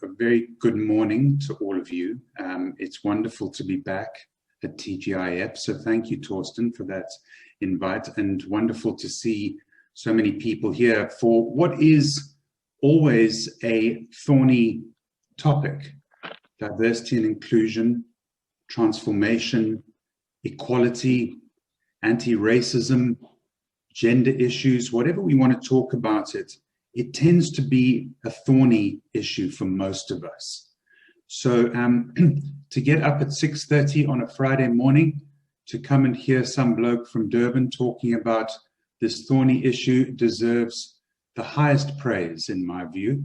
a very good morning to all of you. It's wonderful to be back at TGIF. So thank you, Thorsten, for that invite, and wonderful to see so many people here for what is always a thorny topic: diversity and inclusion, transformation, equality, anti-racism, gender issues, whatever we want to talk about it. It tends to be a thorny issue for most of us. So to get up at 6:30 on a Friday morning to come and hear some bloke from Durban talking about this thorny issue deserves the highest praise, in my view.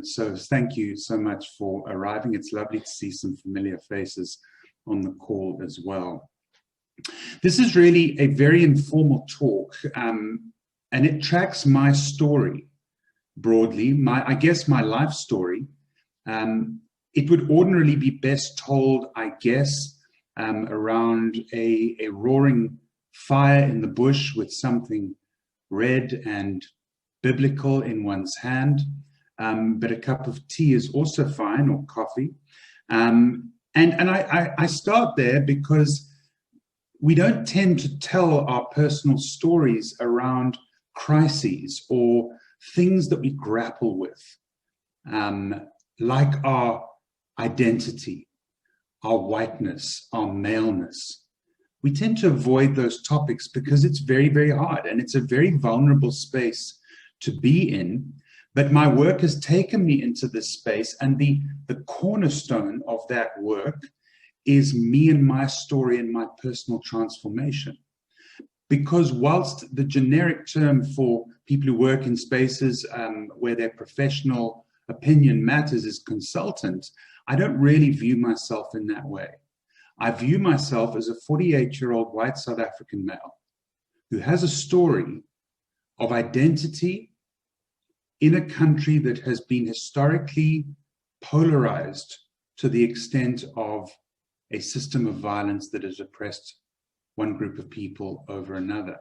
So thank you so much for arriving. It's lovely to see some familiar faces on the call as well. This is really a very informal talk, and it tracks my story broadly, I guess my life story. It would ordinarily be best told, I guess, around a roaring fire in the bush with something red and biblical in one's hand, but a cup of tea is also fine, or coffee. And I start there because we don't tend to tell our personal stories around crises or things that we grapple with, like our identity, our whiteness, our maleness. We tend to avoid those topics because it's very, very hard, and it's a very vulnerable space to be in. But my work has taken me into this space, and the cornerstone of that work is me and my story and my personal transformation. Because whilst the generic term for people who work in spaces where their professional opinion matters is consultant, I don't really view myself in that way. I view myself as a 48-year-old white South African male who has a story of identity in a country that has been historically polarized to the extent of a system of violence that has oppressed one group of people over another.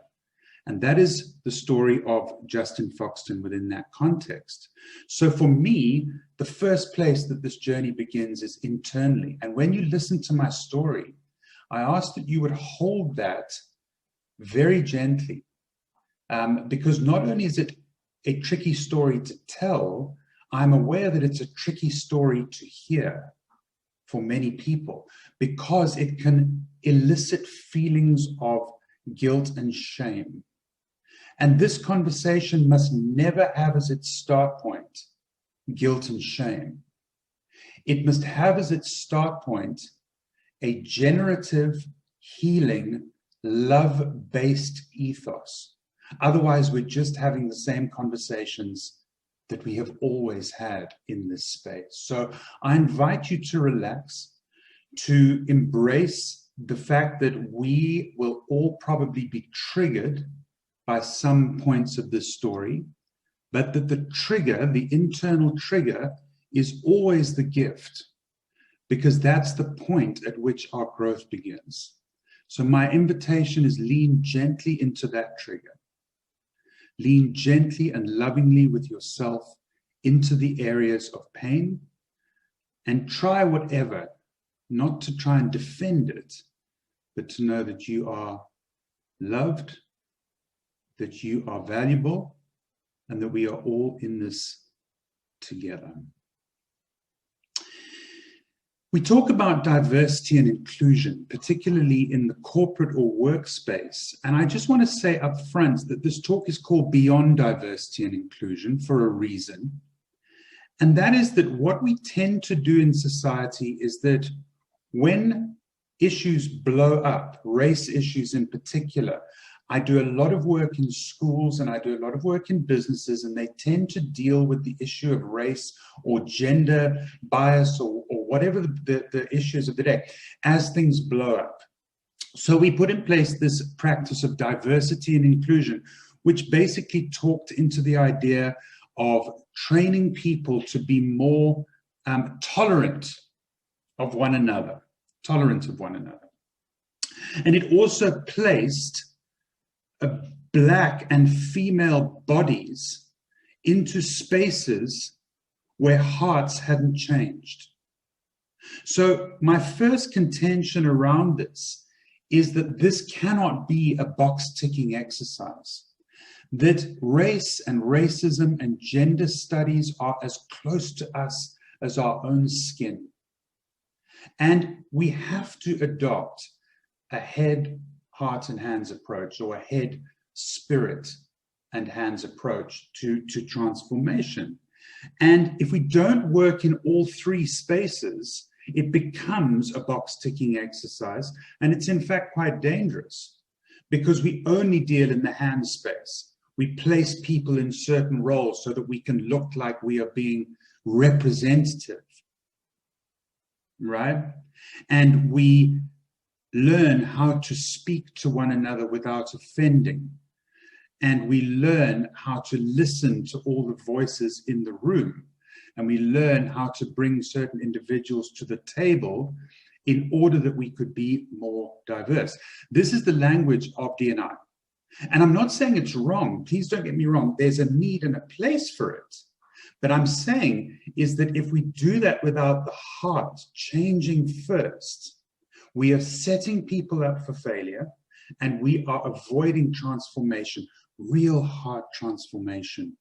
And that is the story of Justin Foxton within that context. So for me, the first place that this journey begins is internally. And when you listen to my story, I ask that you would hold that very gently, because not only is it a tricky story to tell, I'm aware that it's a tricky story to hear for many people, because it can elicit feelings of guilt and shame. And this conversation must never have as its start point guilt and shame. It must have as its start point a generative, healing, love-based ethos. Otherwise, we're just having the same conversations that we have always had in this space. So I invite you to relax, to embrace the fact that we will all probably be triggered by some points of this story, but that the trigger, the internal trigger, is always the gift, because that's the point at which our growth begins. So my invitation is lean gently into that trigger. Lean gently and lovingly with yourself into the areas of pain, and try whatever, not to try and defend it, but to know that you are loved, that you are valuable, and that we are all in this together. We talk about diversity and inclusion, particularly in the corporate or workspace. And I just want to say up front that this talk is called Beyond Diversity and Inclusion for a reason. And that is that what we tend to do in society is that when issues blow up, race issues in particular, I do a lot of work in schools and I do a lot of work in businesses, and they tend to deal with the issue of race or gender bias or whatever the issues of the day as things blow up. So we put in place this practice of diversity and inclusion, which basically talked into the idea of training people to be more tolerant of one another. And it also placed Black and female bodies into spaces where hearts hadn't changed. So my first contention around this is that this cannot be a box-ticking exercise, that race and racism and gender studies are as close to us as our own skin. And we have to adopt a head, heart, and hands approach, or a head, spirit, and hands approach to transformation. And if we don't work in all three spaces, it becomes a box-ticking exercise, and it's in fact quite dangerous because we only deal in the hand space. We place people in certain roles so that we can look like we are being representative, right? And we learn how to speak to one another without offending. And we learn how to listen to all the voices in the room. And we learn how to bring certain individuals to the table in order that we could be more diverse. This is the language of D&I. And I'm not saying it's wrong. Please don't get me wrong. There's a need and a place for it. But I'm saying is that if we do that without the heart changing first, we are setting people up for failure, and we are avoiding transformation, real heart transformation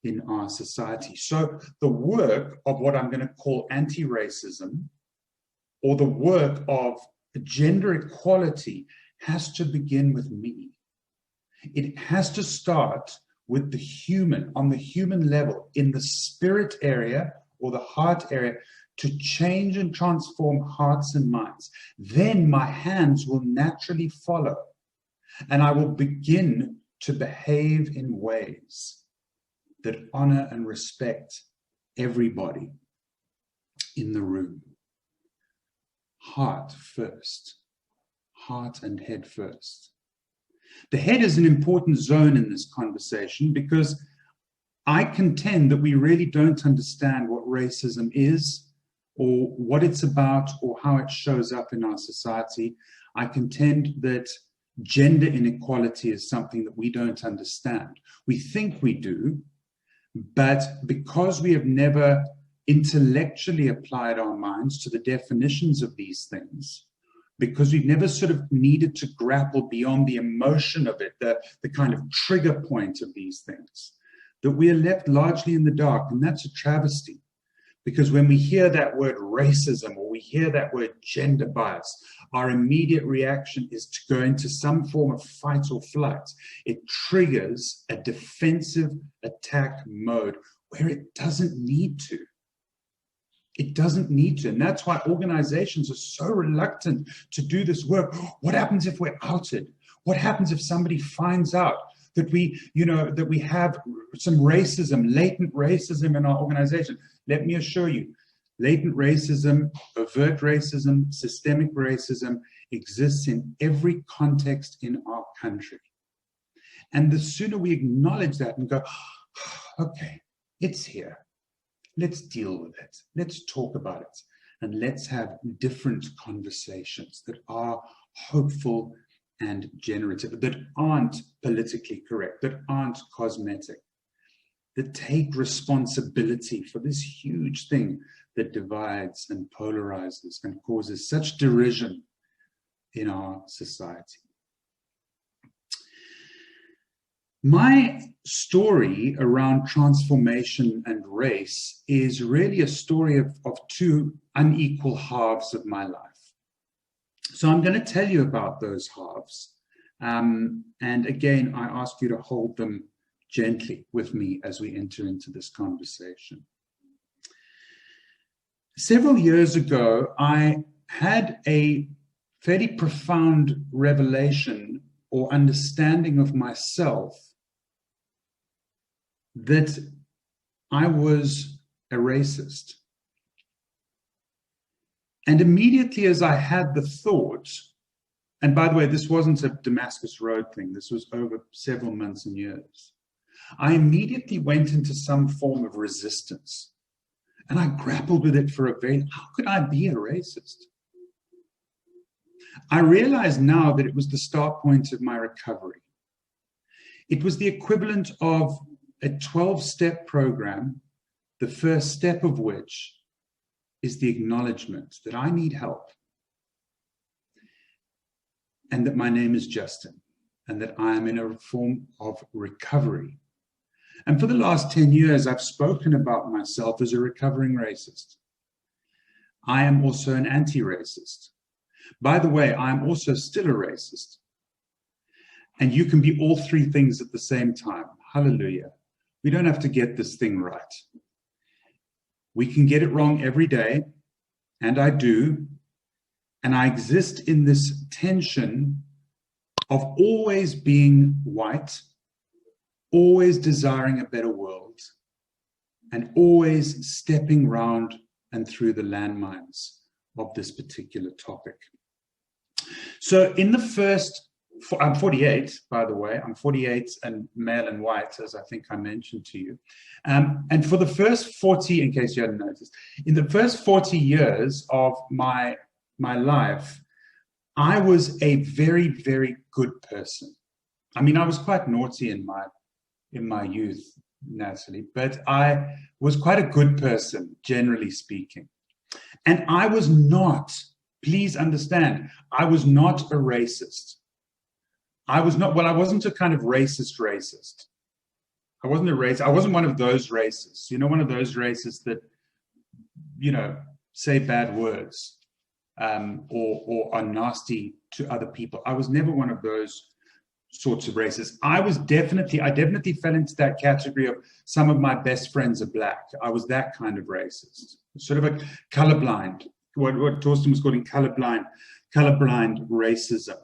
in our society. So the work of what I'm going to call anti-racism, or the work of gender equality, has to begin with me. It has to start with the human, on the human level, in the spirit area or the heart area, to change and transform hearts and minds. Then my hands will naturally follow, and I will begin to behave in ways that honor and respect everybody in the room. Heart first, heart and head first. The head is an important zone in this conversation because I contend that we really don't understand what racism is, or what it's about, or how it shows up in our society. I contend that gender inequality is something that we don't understand. We think we do, but because we have never intellectually applied our minds to the definitions of these things, because we've never sort of needed to grapple beyond the emotion of it, the kind of trigger point of these things, that we are left largely in the dark. And that's a travesty, because when we hear that word racism, or we hear that word gender bias, our immediate reaction is to go into some form of fight or flight. It triggers a defensive attack mode where it doesn't need to. It doesn't need to. And that's why organizations are so reluctant to do this work. What happens if we're outed? What happens if somebody finds out that we have some racism, latent racism in our organization? Let me assure you, latent racism, overt racism, systemic racism exists in every context in our country. And the sooner we acknowledge that and go, okay, it's here. Let's deal with it. Let's talk about it. And let's have different conversations that are hopeful and generative, that aren't politically correct, that aren't cosmetic, that take responsibility for this huge thing that divides and polarizes and causes such derision in our society. My story around transformation and race is really a story of two unequal halves of my life. So I'm going to tell you about those halves. And again, I ask you to hold them gently with me as we enter into this conversation. Several years ago, I had a fairly profound revelation or understanding of myself that I was a racist. And immediately as I had the thought, and by the way, this wasn't a Damascus Road thing, this was over several months and years, I immediately went into some form of resistance. And I grappled with it for how could I be a racist? I realize now that it was the start point of my recovery. It was the equivalent of a 12-step program the first step of which is the acknowledgement that I need help, and that my name is Justin, and that I am in a form of recovery. And for the last 10 years, I've spoken about myself as a recovering racist. I am also an anti-racist. By the way, I am also still a racist. And you can be all three things at the same time. Hallelujah. We don't have to get this thing right. We can get it wrong every day, and I do. And I exist in this tension of always being white, always desiring a better world, and always stepping round and through the landmines of this particular topic. So in the first, I'm 48, by the way. I'm 48 and male and white, as I think I mentioned to you. And for the first 40, in case you hadn't noticed, in the first 40 years of my life, I was a very, very good person. I mean, I was quite naughty in my youth, Natalie, but I was quite a good person, generally speaking. And I was not, please understand, I was not a racist. I wasn't a kind of racist. I wasn't a racist. I wasn't one of those racists, one of those racists that, say bad words or are nasty to other people. I was never one of those sorts of racists. I definitely fell into that category of some of my best friends are black. I was that kind of racist, sort of a colorblind, what Torsten was calling colorblind racism.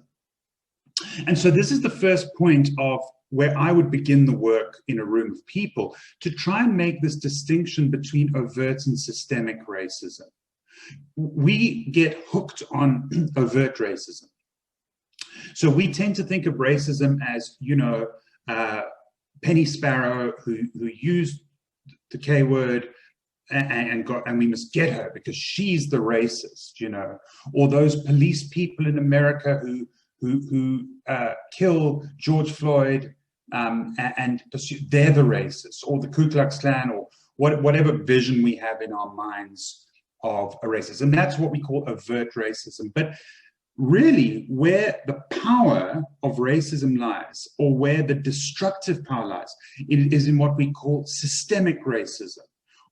And so this is the first point of where I would begin the work in a room of people to try and make this distinction between overt and systemic racism. We get hooked on overt racism. So we tend to think of racism as, Penny Sparrow who used the K word and we must get her because she's the racist, or those police people in America who kill George Floyd and pursue, they're the racists, or the Ku Klux Klan, or whatever vision we have in our minds of a racist. And that's what we call overt racism. But really, where the power of racism lies, or where the destructive power lies, it is in what we call systemic racism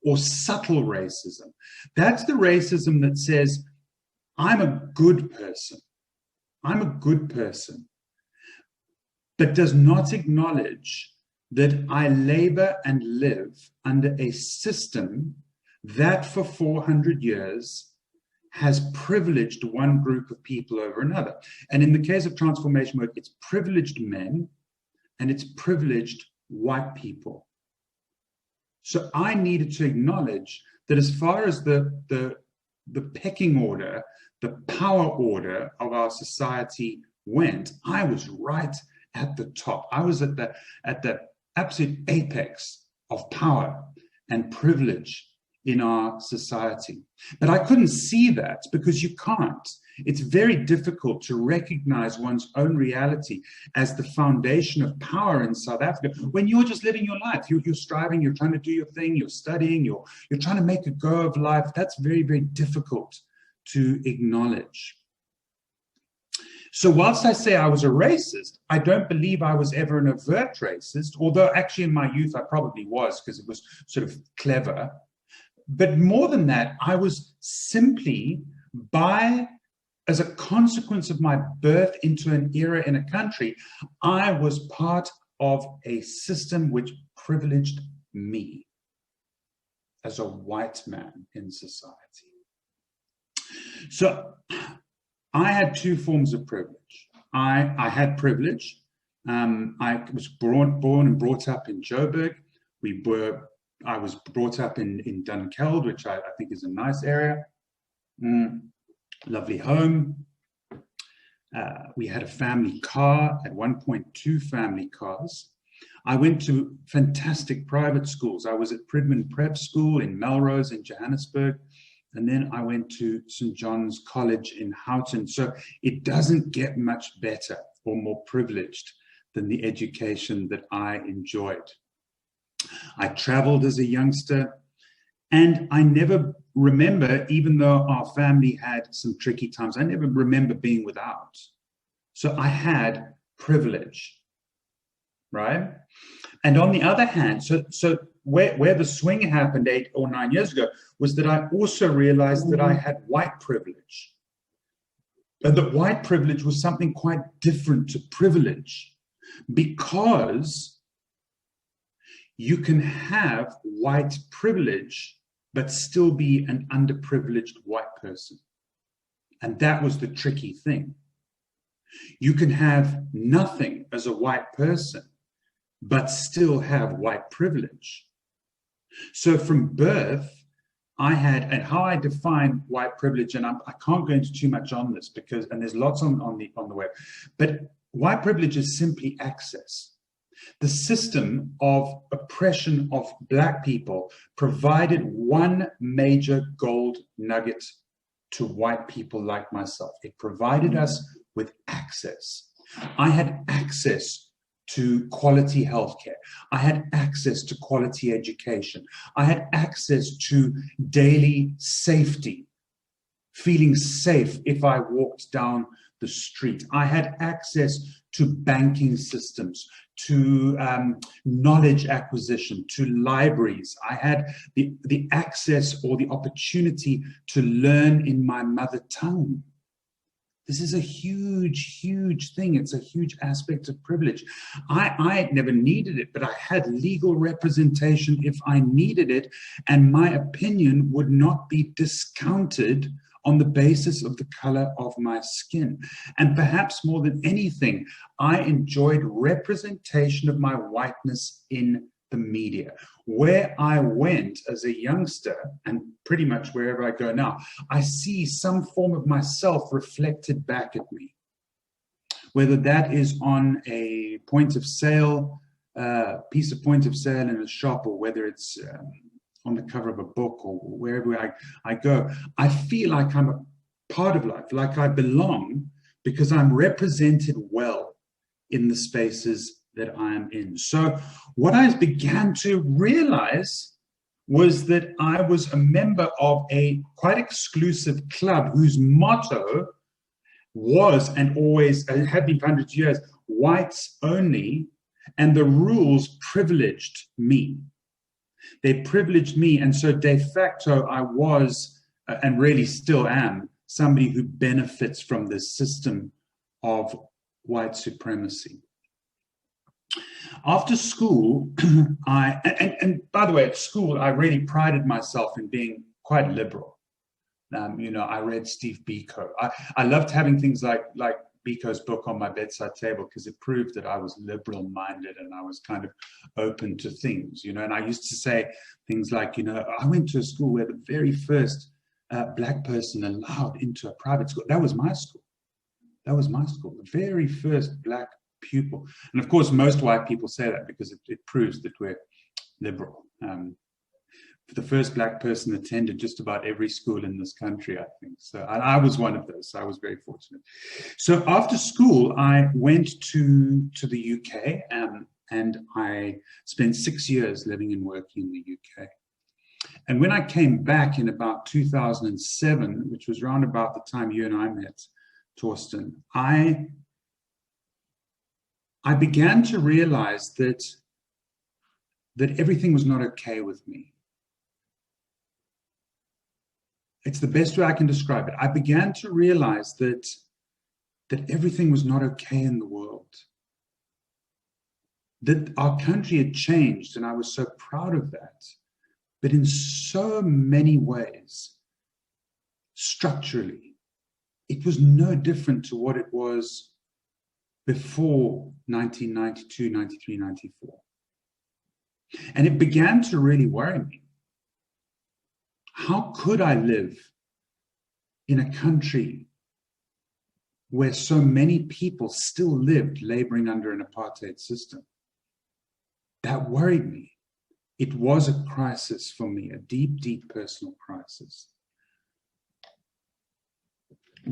or subtle racism. That's the racism that says, I'm a good person, but does not acknowledge that I labor and live under a system that for 400 years has privileged one group of people over another. And in the case of transformation work, it's privileged men and it's privileged white people. So I needed to acknowledge that as far as the pecking order, the power order of our society went, I was right at the top. I was at the absolute apex of power and privilege in our society. But I couldn't see that because you can't. It's very difficult to recognize one's own reality as the foundation of power in South Africa when you're just living your life. You're striving, you're trying to do your thing, you're studying, you're trying to make a go of life. That's very, very difficult to acknowledge. So whilst I say I was a racist, I don't believe I was ever an overt racist, although actually in my youth I probably was because it was sort of clever. But more than that, I was simply, as a consequence of my birth into an era in a country, I was part of a system which privileged me as a white man in society. So I had two forms of privilege. I had privilege. I was born and brought up in Joburg. I was brought up in Dunkeld, which I think is a nice area. Lovely home. We had a family car, at one point 2 family cars. I went to fantastic private schools. I was at Pridman Prep School in Melrose in Johannesburg. And then I went to St. John's College in Houghton. So it doesn't get much better or more privileged than the education that I enjoyed. I traveled as a youngster. And I never remember, even though our family had some tricky times, I never remember being without. So I had privilege, right? And on the other hand, so where the swing happened 8 or 9 years ago was that I also realized that I had white privilege. And that white privilege was something quite different to privilege, because you can have white privilege but still be an underprivileged white person. And that was the tricky thing. You can have nothing as a white person but still have white privilege. So from birth, I had, and how I define white privilege, and I can't go into too much on this because, and there's lots on the web, but white privilege is simply access. The system of oppression of Black people provided one major gold nugget to white people like myself. It provided us with access. I had access to quality healthcare. I had access to quality education. I had access to daily safety, feeling safe if I walked down the street. I had access to banking systems, to knowledge acquisition, to libraries. I had the access or the opportunity to learn in my mother tongue. This is a huge, huge thing. It's a huge aspect of privilege. I never needed it, but I had legal representation if I needed it, and my opinion would not be discounted on the basis of the color of my skin. And perhaps more than anything, I enjoyed representation of my whiteness in the media. Where I went as a youngster, and pretty much wherever I go now, I see some form of myself reflected back at me. Whether that is on a point of sale, piece of point of sale in a shop, or whether it's on the cover of a book or wherever I go, I feel like I'm a part of life, like I belong, because I'm represented well in the spaces that I am in. So what I began to realize was that I was a member of a quite exclusive club whose motto was, and always had been for hundreds of years, whites only, and the rules privileged me. They privileged me, and so de facto I was, and really still am, somebody who benefits from this system of white supremacy. After school, and by the way, at school, I really prided myself in being quite liberal. I read Steve Biko. I loved having things like Biko's book on my bedside table because it proved that I was liberal-minded and I was kind of open to things, and I used to say things like, I went to a school where the very first Black person allowed into a private school, that was my school. That was my school, the very first Black pupil. And of course, most white people say that because it proves that we're liberal. The first Black person attended just about every school in this country, I think. So I was one of those. So I was very fortunate. So after school, I went to the UK, and I spent 6 years living and working in the UK. And when I came back in about 2007, which was around about the time you and I met, Thorsten, I began to realize that everything was not okay with me. It's the best way I can describe it. I began to realize that everything was not okay in the world. That our country had changed, and I was so proud of that. But in so many ways, structurally, it was no different to what it was before 1992, 93, 94. And it began to really worry me. How could I live in a country where so many people still lived laboring under an apartheid system? That worried me. It was a crisis for me, a deep, deep personal crisis.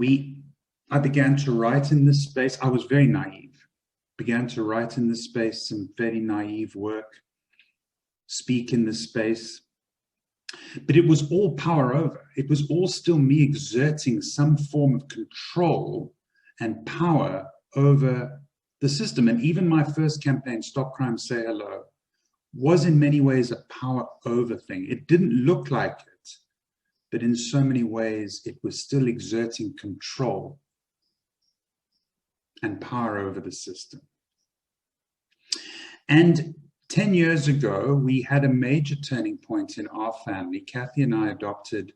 I began to write in this space. I was very naive. Began to write in this space some very naive work, speak in this space. But it was all power over. It was all still me exerting some form of control and power over the system. And even my first campaign, Stop Crime, Say Hello, was in many ways a power over thing. It didn't look like it, but in so many ways, it was still exerting control and power over the system. And 10 years ago, we had a major turning point in our family. Kathy and I adopted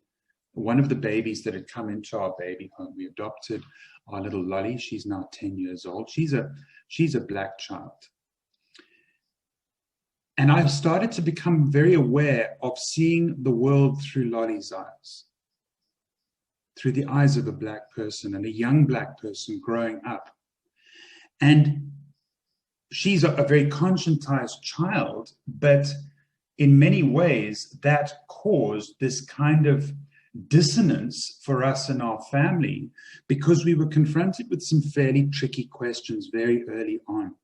one of the babies that had come into our baby home. We adopted our little Lolly. She's now 10 years old. She's a black child. And I've started to become very aware of seeing the world through Lolly's eyes, through the eyes of a black person and a young black person growing up. And she's a very conscientized child, but in many ways that caused this kind of dissonance for us and our family, because we were confronted with some fairly tricky questions very early on.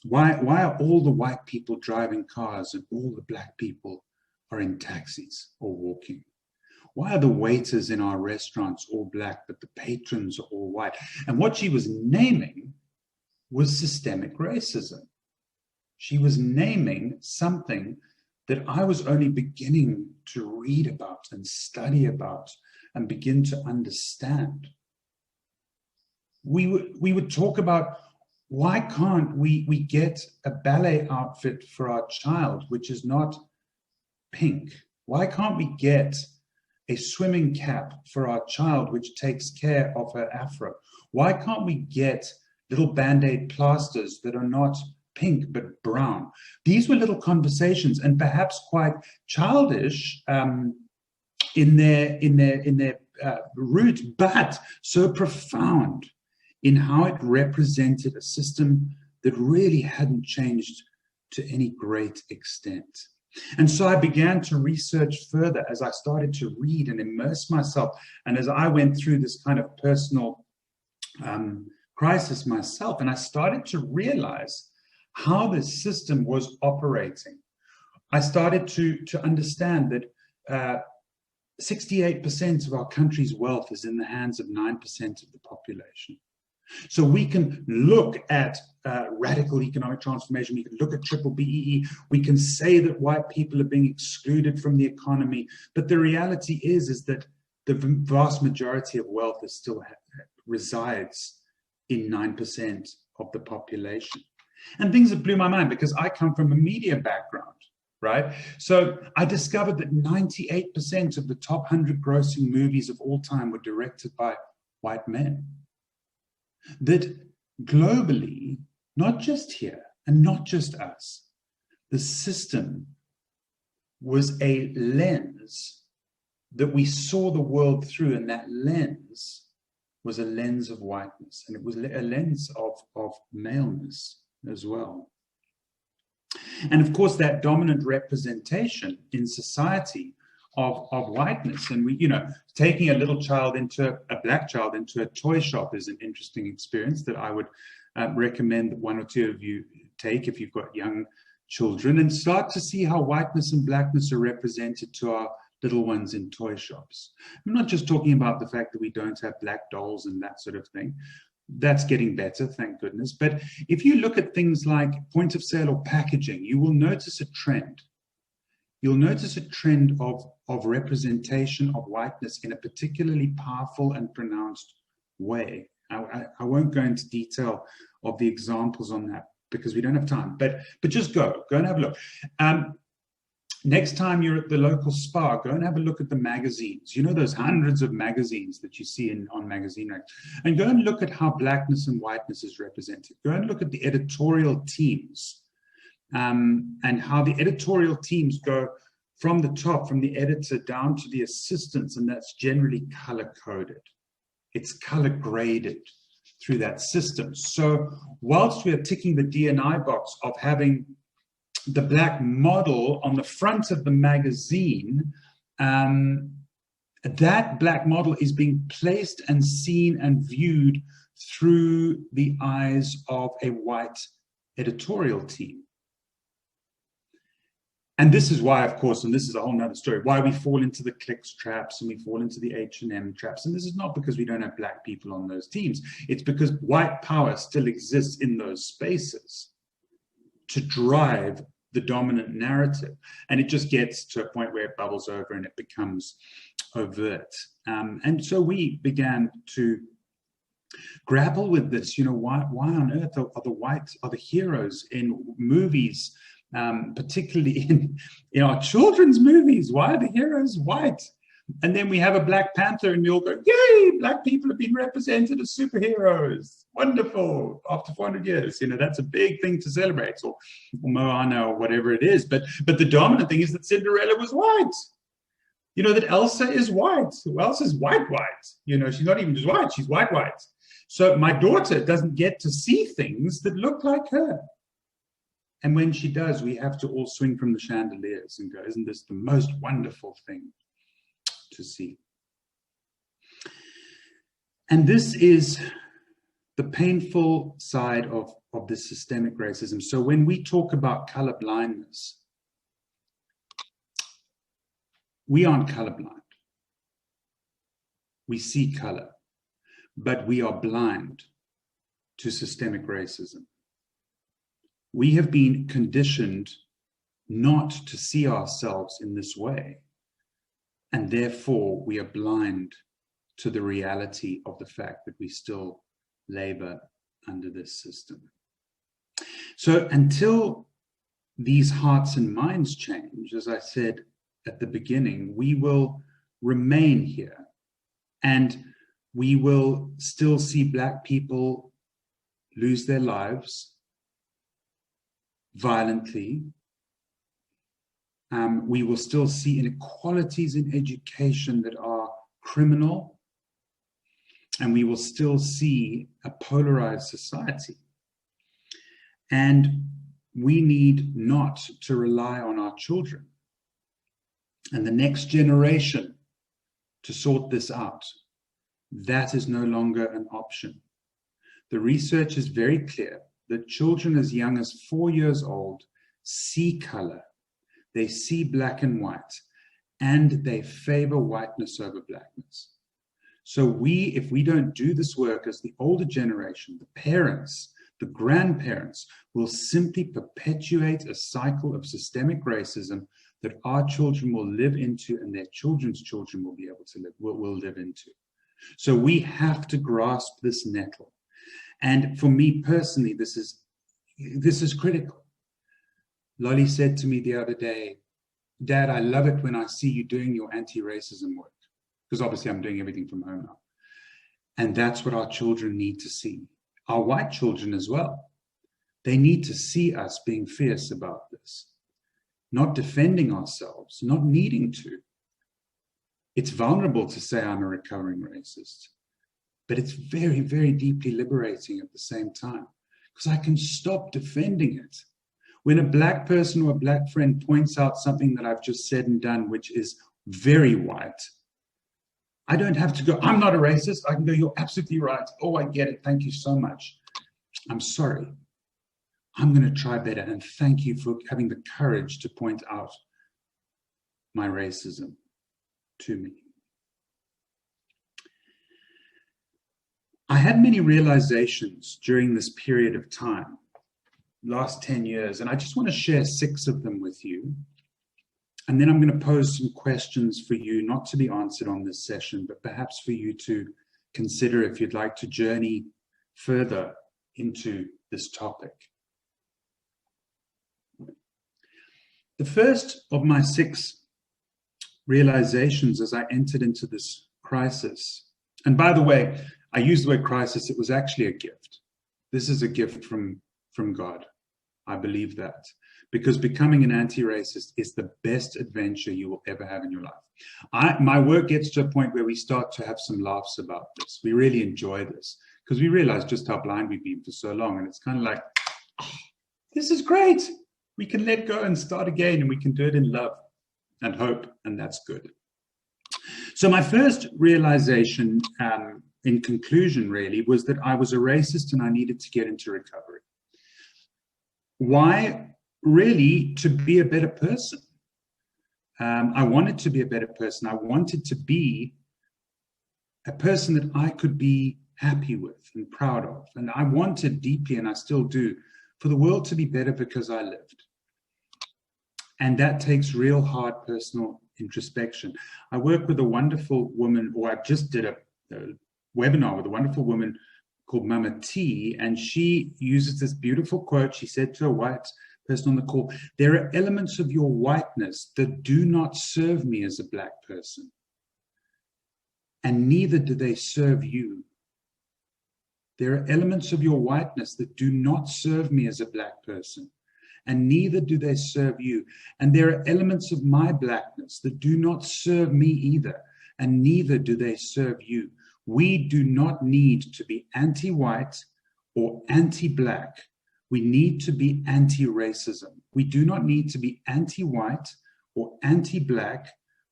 Why are all the white people driving cars and all the black people are in taxis or walking? Why are the waiters in our restaurants all black, but the patrons are all white? And what she was naming was systemic racism. She was naming something that I was only beginning to read about and study about and begin to understand. We would talk about, why can't we get a ballet outfit for our child which is not pink? Why can't we get a swimming cap for our child which takes care of her afro? Why can't we get little Band-Aid plasters that are not pink but brown? These were little conversations, and perhaps quite childish in their root, but so profound in how it represented a system that really hadn't changed to any great extent. And so I began to research further as I started to read and immerse myself, and as I went through this kind of personal crisis myself, and I started to realize how this system was operating. I started to understand that 68% of our country's wealth is in the hands of 9% of the population. So we can look at radical economic transformation, we can look at triple BEE, we can say that white people are being excluded from the economy, but the reality is that the vast majority of wealth is still resides in 9% of the population. And things that blew my mind, because I come from a media background, right? So I discovered that 98% of the top 100 grossing movies of all time were directed by white men. That globally, not just here and not just us, the system was a lens that we saw the world through, and that lens was a lens of whiteness, and it was a lens of maleness as well. And of course, that dominant representation in society of whiteness, and we, taking a little child a black child into a toy shop is an interesting experience that I would recommend that one or two of you take if you've got young children, and start to see how whiteness and blackness are represented to our little ones in toy shops. I'm not just talking about the fact that we don't have black dolls and that sort of thing. That's getting better, thank goodness. But if you look at things like point of sale or packaging, you will notice a trend. You'll notice a trend of representation of whiteness in a particularly powerful and pronounced way. I won't go into detail of the examples on that because we don't have time, but just go and have a look. Next time you're at the local spa, go and have a look at the magazines. You know, those hundreds of magazines that you see on magazine racks. And go and look at how blackness and whiteness is represented. Go and look at the editorial teams and how the editorial teams go from the top, from the editor down to the assistants, and that's generally color-coded. It's color-graded through that system. So whilst we are ticking the D&I box of having the black model on the front of the magazine, that black model is being placed and seen and viewed through the eyes of a white editorial team. And this is why, of course, and this is a whole nother story, why we fall into the clicks traps and we fall into the H&M traps. And this is not because we don't have black people on those teams. It's because white power still exists in those spaces to drive the dominant narrative. And it just gets to a point where it bubbles over and it becomes overt. And so we began to grapple with this. You know, why on earth are the heroes in movies, particularly in our children's movies? Why are the heroes white? And then we have a Black Panther and we all go, yay, black people have been represented as superheroes. Wonderful. After 400 years, you know, that's a big thing to celebrate, or Moana or whatever it is. But the dominant thing is that Cinderella was white. You know, that Elsa is white. Well, Elsa's white. You know, she's not even just white, she's white. So my daughter doesn't get to see things that look like her. And when she does, we have to all swing from the chandeliers and go, isn't this the most wonderful thing to see? And this is the painful side of this systemic racism. So when we talk about color blindness, we aren't colorblind. We see color, but we are blind to systemic racism. We have been conditioned not to see ourselves in this way, and therefore we are blind to the reality of the fact that we still labor under this system. So until these hearts and minds change, as I said at the beginning, we will remain here, and we will still see Black people lose their lives violently. We will still see inequalities in education that are criminal, and we will still see a polarized society. And we need not to rely on our children and the next generation to sort this out. That is no longer an option. The research is very clear that children as young as 4 years old see color, they see black and white, and they favor whiteness over blackness. So if we don't do this work as the older generation, the parents, the grandparents, will simply perpetuate a cycle of systemic racism that our children will live into, and their children's children will be able to will live into. So we have to grasp this nettle. And for me personally, this is critical. Lolly said to me the other day, Dad, I love it when I see you doing your anti-racism work, because obviously I'm doing everything from home now. And that's what our children need to see. Our white children as well. They need to see us being fierce about this, not defending ourselves, not needing to. It's vulnerable to say I'm a recovering racist, but it's very, very deeply liberating at the same time, because I can stop defending it. When a Black person or a Black friend points out something that I've just said and done, which is very white, I don't have to go, I'm not a racist. I can go, you're absolutely right. Oh, I get it. Thank you so much. I'm sorry. I'm going to try better. And thank you for having the courage to point out my racism to me. I had many realizations during this period of time, last 10 years, and I just want to share 6 of them with you. And then I'm going to pose some questions for you, not to be answered on this session, but perhaps for you to consider if you'd like to journey further into this topic. The first of my 6 realizations as I entered into this crisis, and by the way, I use the word crisis, it was actually a gift. This is a gift from God. I believe that. Because becoming an anti-racist is the best adventure you will ever have in your life. My work gets to a point where we start to have some laughs about this. We really enjoy this because we realize just how blind we've been for so long. And it's kind of like, oh, this is great. We can let go and start again, and we can do it in love and hope, and that's good. So my first realization, in conclusion really, was that I was a racist and I needed to get into recovery. Why? really to be a better person. I wanted to be a better person. I wanted to be a person that I could be happy with and proud of. And I wanted deeply, and I still do, for the world to be better because I lived. And that takes real hard personal introspection. I work with a wonderful woman, or I just did a webinar with a wonderful woman called Mama T, and she uses this beautiful quote. She said to a white person on the call, "There are elements of your whiteness that do not serve me as a black person, and neither do they serve you. There are elements of your whiteness that do not serve me as a black person, and neither do they serve you. And there are elements of my blackness that do not serve me either, and neither do they serve you. We do not need to be anti-white or anti-black. We need to be anti-racism. We do not need to be anti-white or anti-black.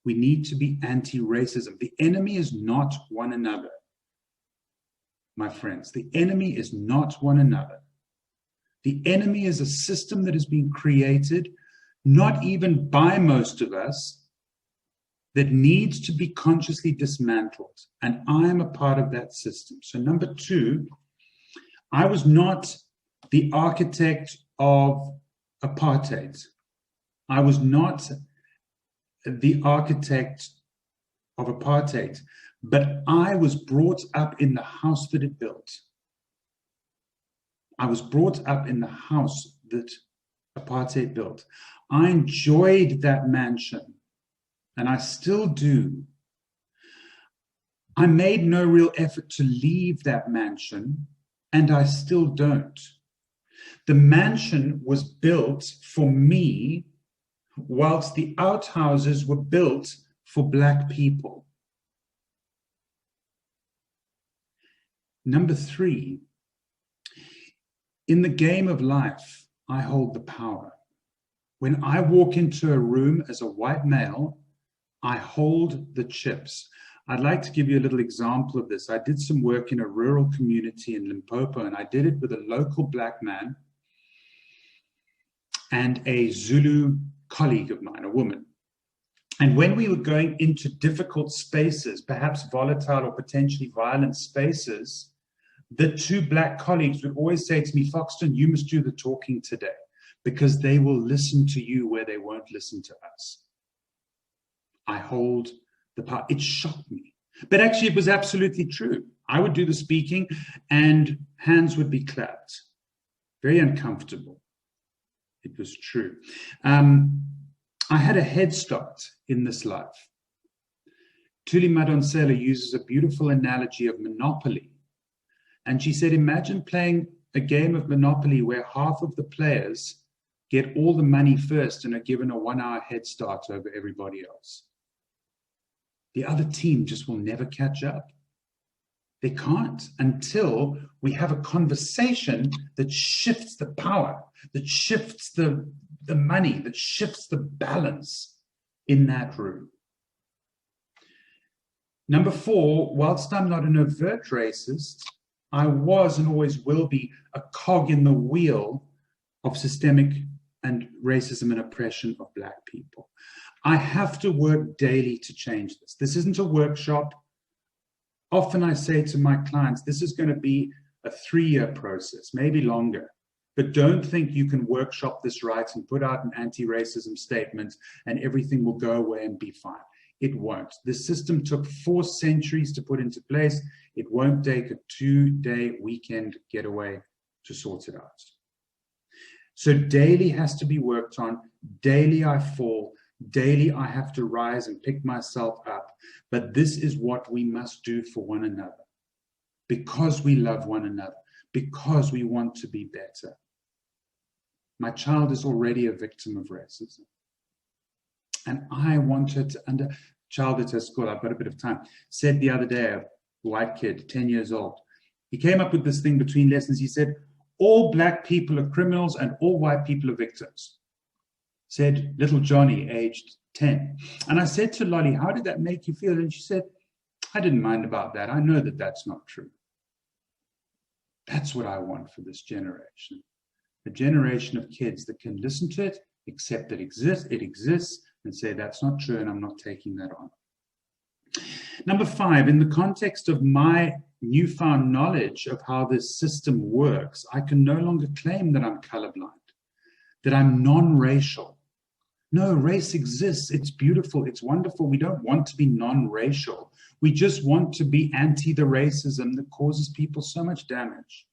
We need to be anti-racism. The enemy is not one another, my friends. The enemy is not one another. The enemy is a system that has been created, not even by most of us, that needs to be consciously dismantled. And I am a part of that system. So number two, I was not the architect of apartheid. I was not the architect of apartheid, but I was brought up in the house that it built. I was brought up in the house that apartheid built. I enjoyed that mansion, and I still do. I made no real effort to leave that mansion, and I still don't. The mansion was built for me, whilst the outhouses were built for black people. Number three, in the game of life, I hold the power. When I walk into a room as a white male, I hold the chips. I'd like to give you a little example of this. I did some work in a rural community in Limpopo, and I did it with a local black man and a Zulu colleague of mine, a woman. And when we were going into difficult spaces, perhaps volatile or potentially violent spaces, the two black colleagues would always say to me, "Foxton, you must do the talking today, because they will listen to you where they won't listen to us." I hold the power. It shocked me. But actually, it was absolutely true. I would do the speaking and hands would be clapped. Very uncomfortable. It was true. I had a head start in this life. Tuli Madonsela uses a beautiful analogy of Monopoly. And she said, imagine playing a game of Monopoly where half of the players get all the money first and are given a 1-hour head start over everybody else. The other team just will never catch up. They can't until we have a conversation that shifts the power, that shifts the money, that shifts the balance in that room. Number four, whilst I'm not an overt racist, I was and always will be a cog in the wheel of systemic and racism and oppression of black people. I have to work daily to change this. This isn't a workshop. Often I say to my clients, this is going to be a 3-year process, maybe longer. But don't think you can workshop this right and put out an anti-racism statement and everything will go away and be fine. It won't. This system took 4 centuries to put into place. It won't take a 2-day weekend getaway to sort it out. So daily has to be worked on. Daily I fall. Daily I have to rise and pick myself up. But this is what we must do for one another, because we love one another, because we want to be better. My child is already a victim of racism. And I want her to child at her school, I've got a bit of time, said the other day, a white kid, 10 years old, he came up with this thing between lessons. He said, all black people are criminals and all white people are victims. Said little Johnny, aged 10. And I said to Lolly, how did that make you feel? And she said, I didn't mind about that. I know that that's not true. That's what I want for this generation. a generation of kids that can listen to it, accept that it exists, and say that's not true and I'm not taking that on. Number 5, in the context of my newfound knowledge of how this system works, I can no longer claim that I'm colorblind, that I'm non-racial. No, race exists. It's beautiful. It's wonderful. We don't want to be non-racial. We just want to be anti the racism that causes people so much damage.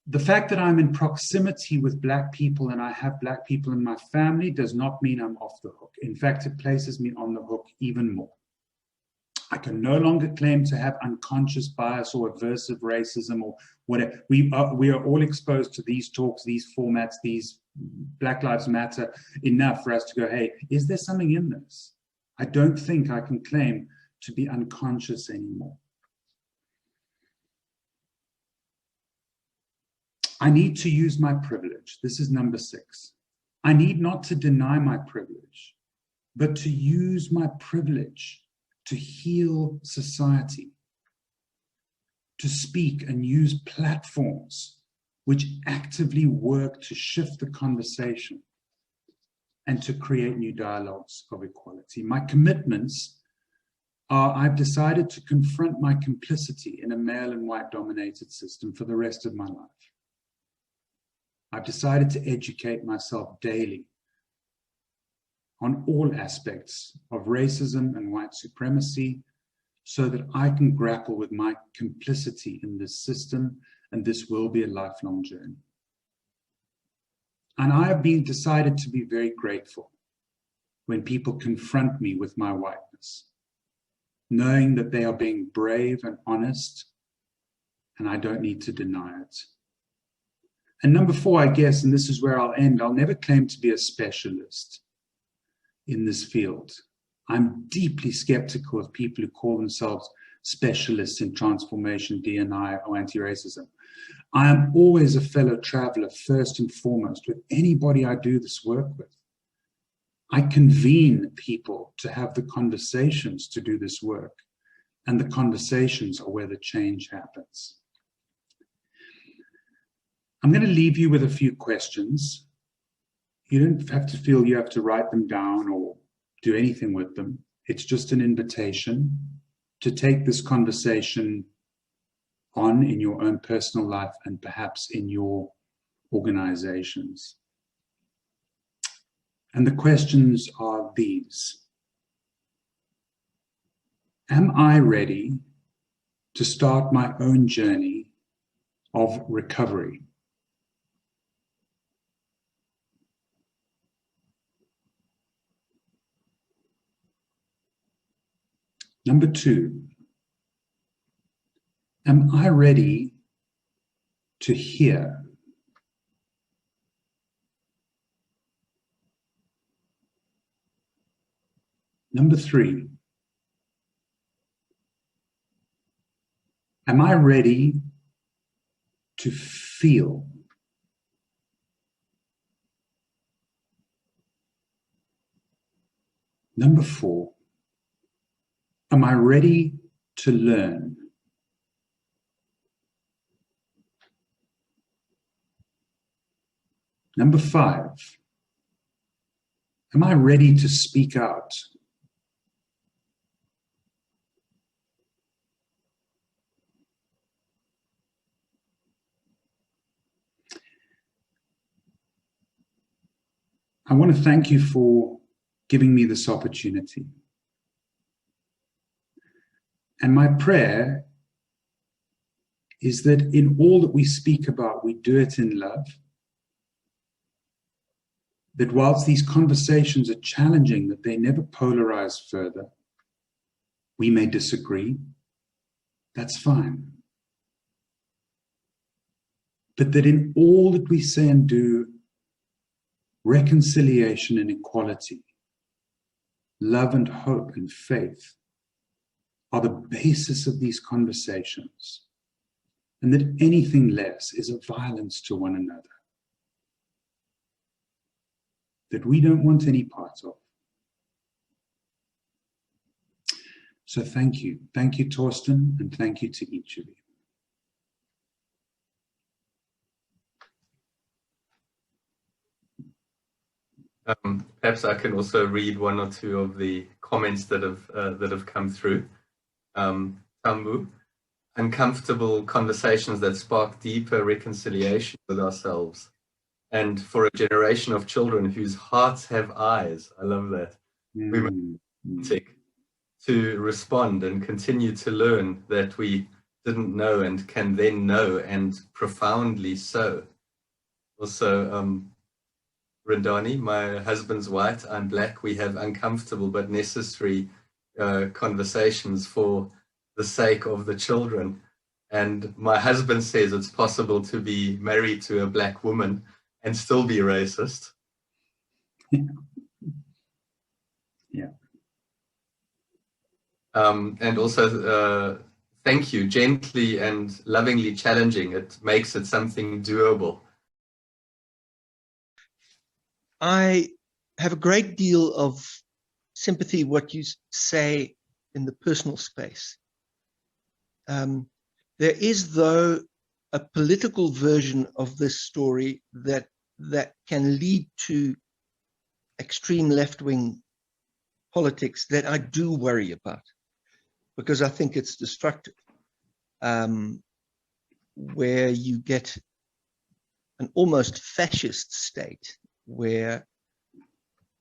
The fact that I'm in proximity with Black people and I have Black people in my family does not mean I'm off the hook. In fact, it places me on the hook even more. I can no longer claim to have unconscious bias or aversive racism or whatever. We are all exposed to these talks, these formats, these Black Lives Matter enough for us to go, hey, is there something in this? I don't think I can claim to be unconscious anymore. I need to use my privilege. This is number 6. I need not to deny my privilege, but to use my privilege to heal society, to speak and use platforms which actively work to shift the conversation and to create new dialogues of equality. My commitments are, I've decided to confront my complicity in a male and white dominated system for the rest of my life. I've decided to educate myself daily on all aspects of racism and white supremacy so that I can grapple with my complicity in this system, and this will be a lifelong journey. And I have been decided to be very grateful when people confront me with my whiteness, knowing that they are being brave and honest, and I don't need to deny it. And number 4, I guess, and this is where I'll end, I'll never claim to be a specialist in this field. I'm deeply skeptical of people who call themselves specialists in transformation, D&I, or anti-racism. I am always a fellow traveler, first and foremost, with anybody I do this work with. I convene people to have the conversations to do this work, and the conversations are where the change happens. I'm going to leave you with a few questions. You don't have to feel you have to write them down or do anything with them. It's just an invitation to take this conversation on in your own personal life and perhaps in your organizations. And the questions are these. Am I ready to start my own journey of recovery? Number 2, am I ready to hear? Number 3, am I ready to feel? Number 4, am I ready to learn? Number 5, am I ready to speak out? I want to thank you for giving me this opportunity. And my prayer is that in all that we speak about, we do it in love. That whilst these conversations are challenging, that they never polarize further. We may disagree. That's fine. But that in all that we say and do, reconciliation and equality, love and hope and faith are the basis of these conversations, and that anything less is a violence to one another that we don't want any part of. So thank you. Thank you, Torsten, and thank you to each of you. Perhaps I can also read one or two of the comments that have come through. Tambu, uncomfortable conversations that spark deeper reconciliation with ourselves. And for a generation of children whose hearts have eyes, I love that. We must to respond and continue to learn that we didn't know and can then know, and profoundly so. Also, Rindani, my husband's white, I'm black. We have uncomfortable but necessary conversations for the sake of the children. And my husband says it's possible to be married to a black woman and still be racist. Yeah. And also, thank you, gently and lovingly challenging. It makes it something doable. I have a great deal of sympathy what you say in the personal space. There is, though, a political version of this story that can lead to extreme left-wing politics that I do worry about, because I think it's destructive, where you get an almost fascist state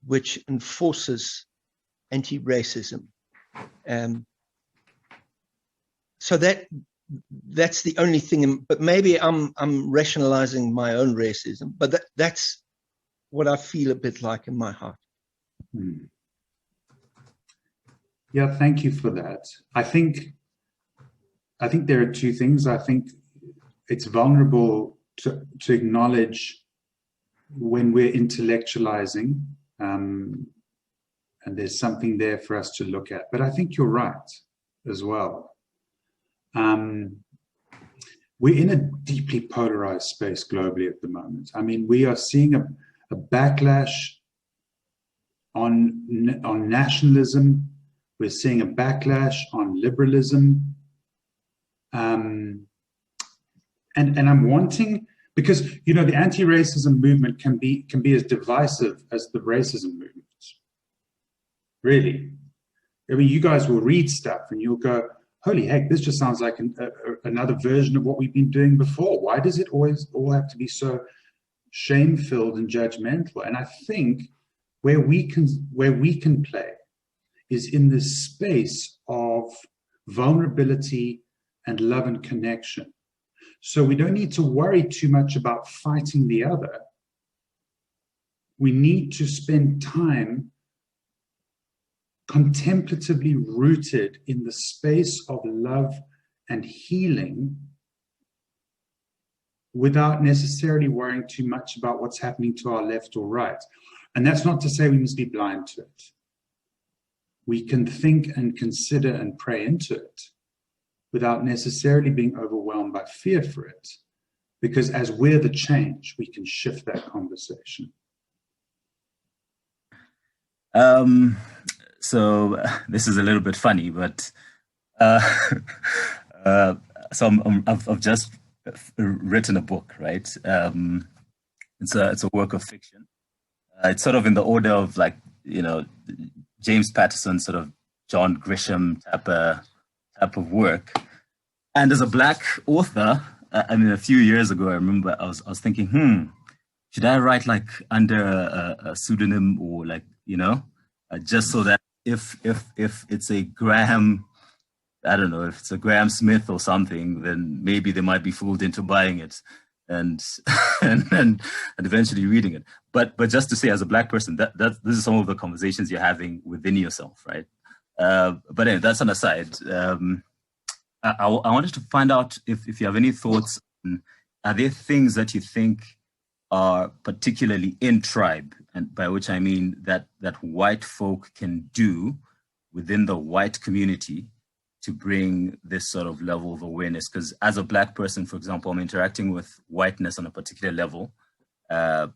which enforces anti-racism. So that's the only thing, but maybe I'm rationalizing my own racism, but that's what I feel a bit like in my heart. Yeah, thank you for that. I think there are two things. I think it's vulnerable to acknowledge when we're intellectualizing, and there's something there for us to look at. But I think you're right as well. We're in a deeply polarized space globally at the moment. I mean, we are seeing a backlash on nationalism. We're seeing a backlash on liberalism. And I'm wanting, because, you know, the anti-racism movement can be as divisive as the racism movement. Really. I mean, you guys will read stuff and you'll go, holy heck, this just sounds like another version of what we've been doing before. Why does it always all have to be so shame-filled and judgmental? And I think where we can play is in this space of vulnerability and love and connection. So we don't need to worry too much about fighting the other. We need to spend time contemplatively rooted in the space of love and healing, without necessarily worrying too much about what's happening to our left or right. And that's not to say we must be blind to it. We can think and consider and pray into it without necessarily being overwhelmed by fear for it. Because as we're the change, we can shift that conversation. So this is a little bit funny, but so I've just written a book, right? It's a work of fiction. It's sort of in the order of, like, you know, James Patterson, sort of John Grisham type of work. And as a Black author, I mean, a few years ago, I remember I was thinking, should I write like under a pseudonym, or, like, you know, just so that if it's a Graham, I don't know, if it's a Graham Smith or something, then maybe they might be fooled into buying it and and eventually reading it. But just to say, as a Black person, that this is some of the conversations you're having within yourself, right? But anyway, that's an aside. I wanted to find out if you have any thoughts on, are there things that you think are particularly in tribe, and by which I mean that white folk can do within the white community to bring this sort of level of awareness? Because as a Black person, for example, I'm interacting with whiteness on a particular level. I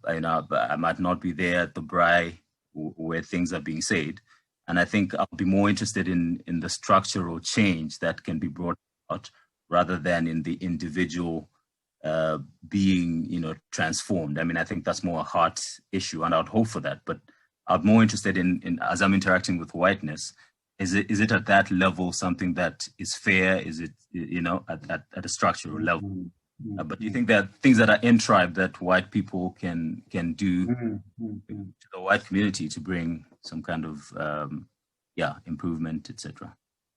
might not be there at the braai where things are being said. And I think I'll be more interested in the structural change that can be brought about, rather than in the individual being, transformed. I mean, I think that's more a heart issue, and I'd hope for that. But I'm more interested in as I'm interacting with whiteness, is it at that level something that is fair? Is it, at a structural level? But do you think that things that are in tribe that white people can do to the white community to bring some kind of improvement, etc.,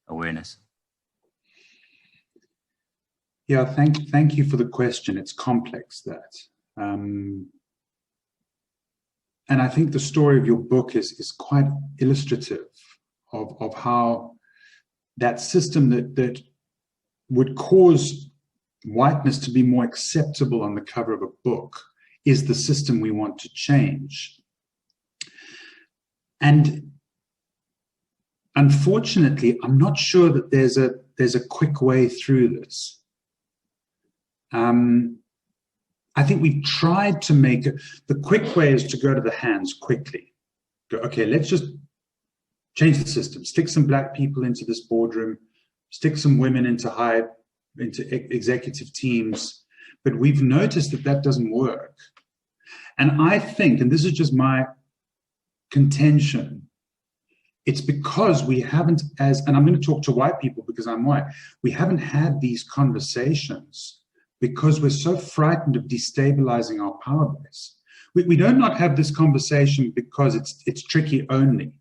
awareness? Yeah, thank you for the question. It's complex, that. And I think the story of your book is quite illustrative of how that system that would cause whiteness to be more acceptable on the cover of a book is the system we want to change. And unfortunately, I'm not sure that there's a quick way through this. I think we've tried to make it, the quick way is to go to the hands quickly. Go, okay, let's just change the system, stick some black people into this boardroom, stick some women into executive teams. But we've noticed that doesn't work. And I think, and this is just my contention, it's because we haven't, and I'm going to talk to white people because I'm white, we haven't had these conversations because we're so frightened of destabilizing our power base. We do not have this conversation because it's tricky only.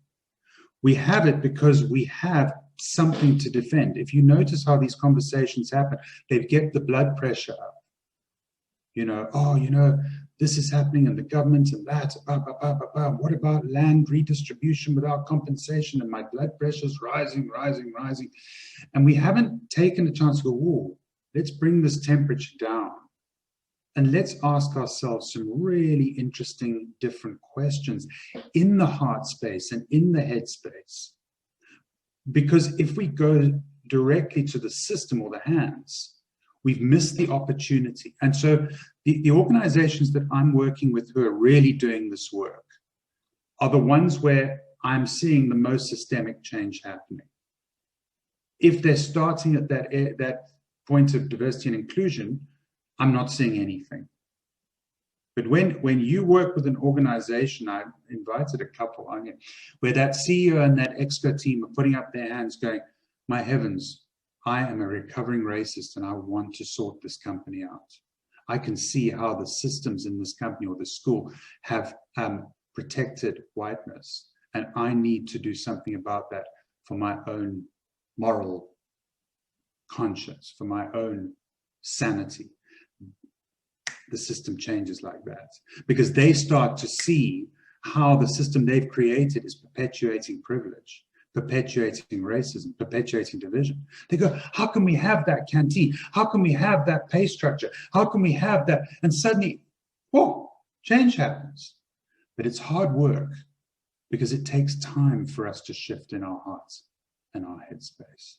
We have it because we have something to defend. If you notice how these conversations happen, they get the blood pressure up. This is happening in the government and that, what about land redistribution without compensation? And my blood pressure's rising. And we haven't taken a chance to go, whoa, let's bring this temperature down. And let's ask ourselves some really interesting, different questions in the heart space and in the head space. Because if we go directly to the system or the hands, we've missed the opportunity. And so the organizations that I'm working with who are really doing this work are the ones where I'm seeing the most systemic change happening. If they're starting at that point of diversity and inclusion, I'm not seeing anything. But when you work with an organization, I invited a couple on here, where that CEO and that exco team are putting up their hands going, my heavens, I am a recovering racist and I want to sort this company out. I can see how the systems in this company or the school have protected whiteness, and I need to do something about that for my own moral conscience, for my own sanity. The system changes like that because they start to see how the system they've created is perpetuating privilege, perpetuating racism, perpetuating division. They go, how can we have that canteen? How can we have that pay structure? How can we have that? And suddenly, whoa, change happens. But it's hard work because it takes time for us to shift in our hearts and our headspace.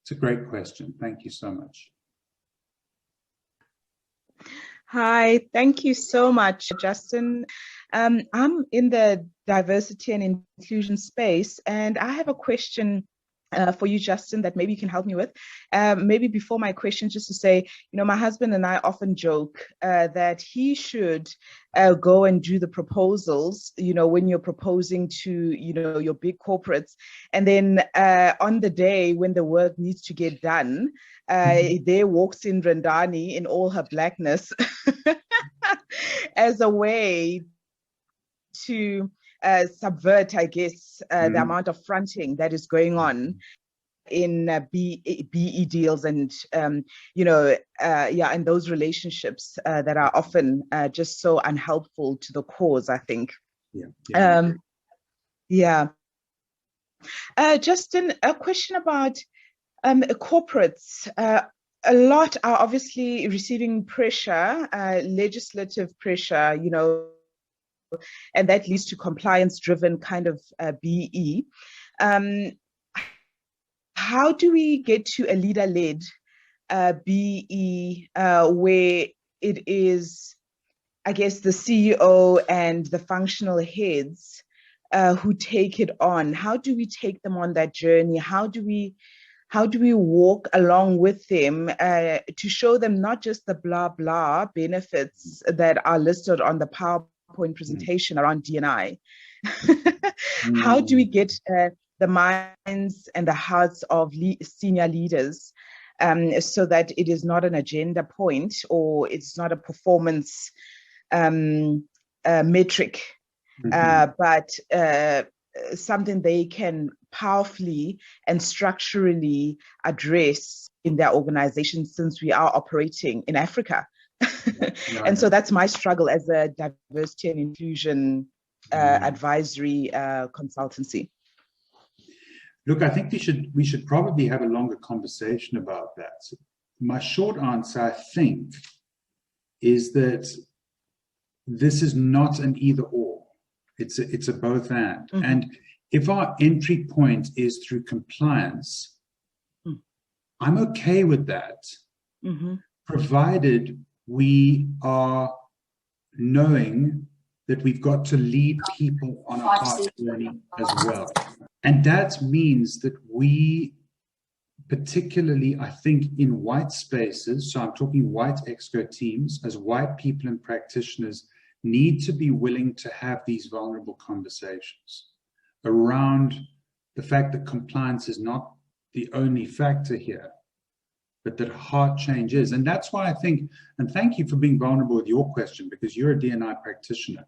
It's a great question. Thank you so much. Hi, thank you so much, Justin. I'm in the diversity and inclusion space, and I have a question for you, Justin, that maybe you can help me with. Maybe before my question, just to say, my husband and I often joke that he should go and do the proposals, when you're proposing to, your big corporates. And then on the day when the work needs to get done, there walks in Rendani in all her blackness as a way to subvert, I guess, the amount of fronting that is going on in BE deals and, and those relationships that are often just so unhelpful to the cause, I think. Justin, a question about corporates. A lot are obviously receiving pressure, legislative pressure, and that leads to compliance-driven kind of BE. How do we get to a leader-led BE where it is, I guess, the CEO and the functional heads who take it on? How do we take them on that journey? How do we how do we walk along with them to show them not just the blah, blah benefits that are listed on the PowerPoint presentation around D&I? How do we get the minds and the hearts of senior leaders so that it is not an agenda point or it's not a performance metric, but something they can powerfully and structurally address in their organization, since we are operating in Africa. And so that's my struggle as a diversity and inclusion advisory consultancy. Look, I think we should probably have a longer conversation about that. So my short answer, I think, is that this is not an either or. It's a both and. And if our entry point is through compliance, I'm okay with that, provided we are knowing that we've got to lead people on a heart journey as well. And that means that we, particularly, I think, in white spaces, so I'm talking white exco teams, as white people and practitioners, need to be willing to have these vulnerable conversations around the fact that compliance is not the only factor here, but that heart change is. And that's why I think, and thank you for being vulnerable with your question, because you're a D&I practitioner.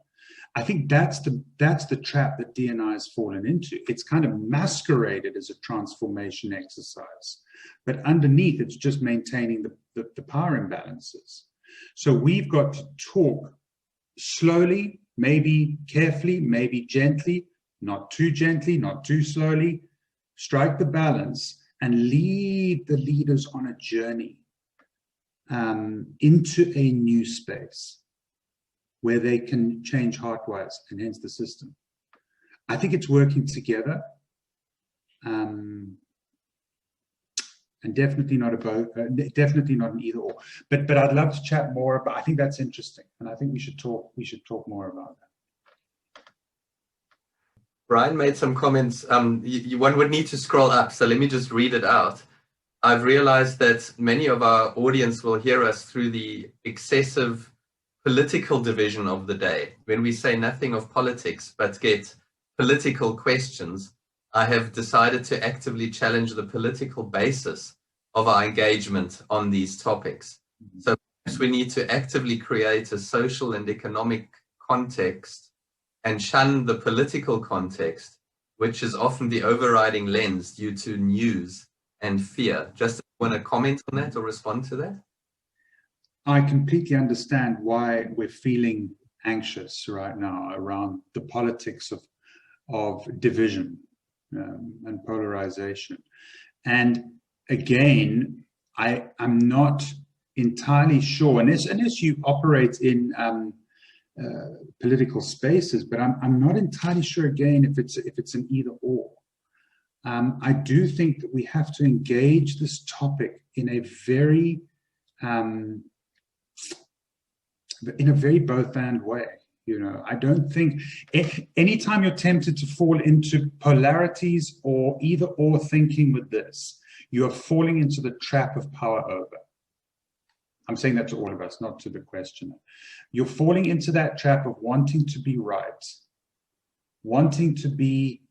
I think that's the trap that D&I has fallen into. It's kind of masqueraded as a transformation exercise, but underneath it's just maintaining the power imbalances. So we've got to talk slowly, maybe carefully, maybe gently, not too gently, not too slowly, strike the balance and lead the leaders on a journey into a new space where they can change heartwise and hence the system. I think it's working together, and definitely not definitely not an either or. But I'd love to chat more about. I think that's interesting, and I think we should talk more about that. Brian made some comments. One would need to scroll up, so let me just read it out. I've realized that many of our audience will hear us through the excessive political division of the day. When we say nothing of politics, but get political questions, I have decided to actively challenge the political basis of our engagement on these topics. So perhaps we need to actively create a social and economic context and shun the political context, which is often the overriding lens due to news and fear. Just want to comment on that or respond to that? I completely understand why we're feeling anxious right now around the politics of division and polarization. And again, I'm not entirely sure, unless you operate in political spaces, but I'm not entirely sure again if it's an either or. I do think that we have to engage this topic in a very both and way. You know, I don't think anytime you're tempted to fall into polarities or either or thinking with this, you are falling into the trap of power over. I'm saying that to all of us, not to the questioner. You're falling into that trap of wanting to be right, wanting to be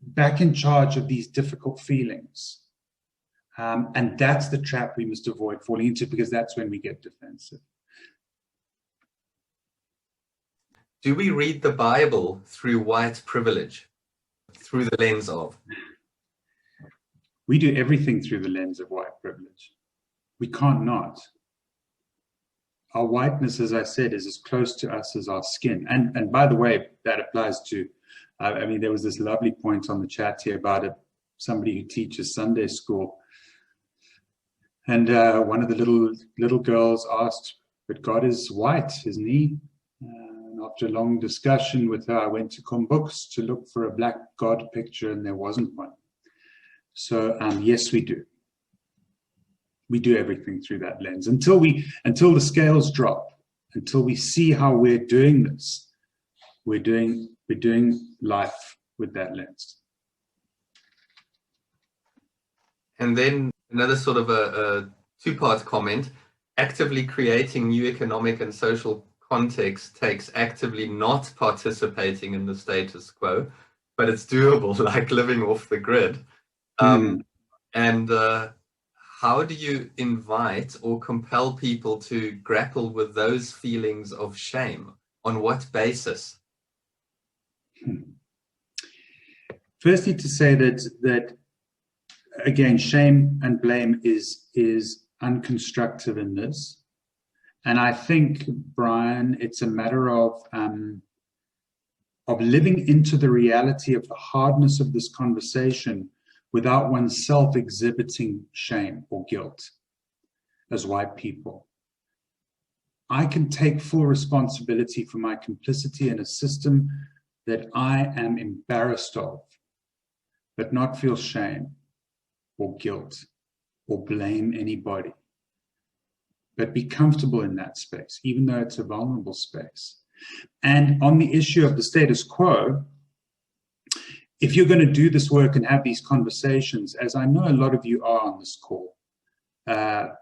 back in charge of these difficult feelings. And that's the trap we must avoid falling into, because that's when we get defensive. Do we read the Bible through white privilege, through the lens of? We do everything through the lens of white privilege. We can't not. Our whiteness, as I said, is as close to us as our skin. And by the way, that applies to, I mean, there was this lovely point on the chat here about somebody who teaches Sunday school. And one of the little girls asked, but God is white, isn't he? After a long discussion with her, I went to Books to look for a black God picture, and there wasn't one. So yes, we do. We do everything through that lens until the scales drop, until we see how we're doing this. We're doing life with that lens. And then another sort of a two-part comment: actively creating new economic and social context takes actively not participating in the status quo, but it's doable, like living off the grid. And how do you invite or compel people to grapple with those feelings of shame? On what basis? Firstly, to say that again, shame and blame is unconstructive in this. And I think, Brian, it's a matter of living into the reality of the hardness of this conversation without oneself exhibiting shame or guilt as white people. I can take full responsibility for my complicity in a system that I am embarrassed of, but not feel shame or guilt or blame anybody, but be comfortable in that space, even though it's a vulnerable space. And on the issue of the status quo, if you're going to do this work and have these conversations, as I know a lot of you are on this call,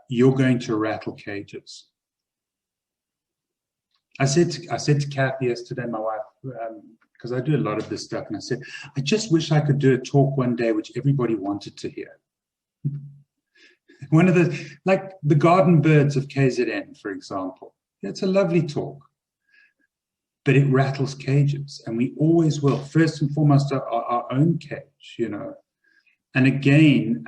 you're going to rattle cages. I said to Kathy yesterday, my wife, because I do a lot of this stuff, and I said, I just wish I could do a talk one day which everybody wanted to hear. One of the, like the Garden Birds of KZN, for example. It's a lovely talk, but it rattles cages, and we always will. First and foremost, our own cage, you know. And again,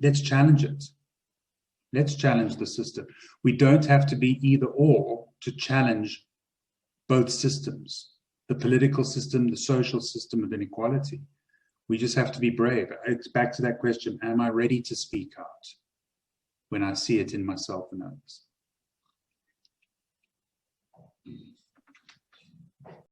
let's challenge it. Let's challenge the system. We don't have to be either or to challenge both systems, the political system, the social system of inequality. We just have to be brave. It's back to that question, am I ready to speak out when I see it in myself and others?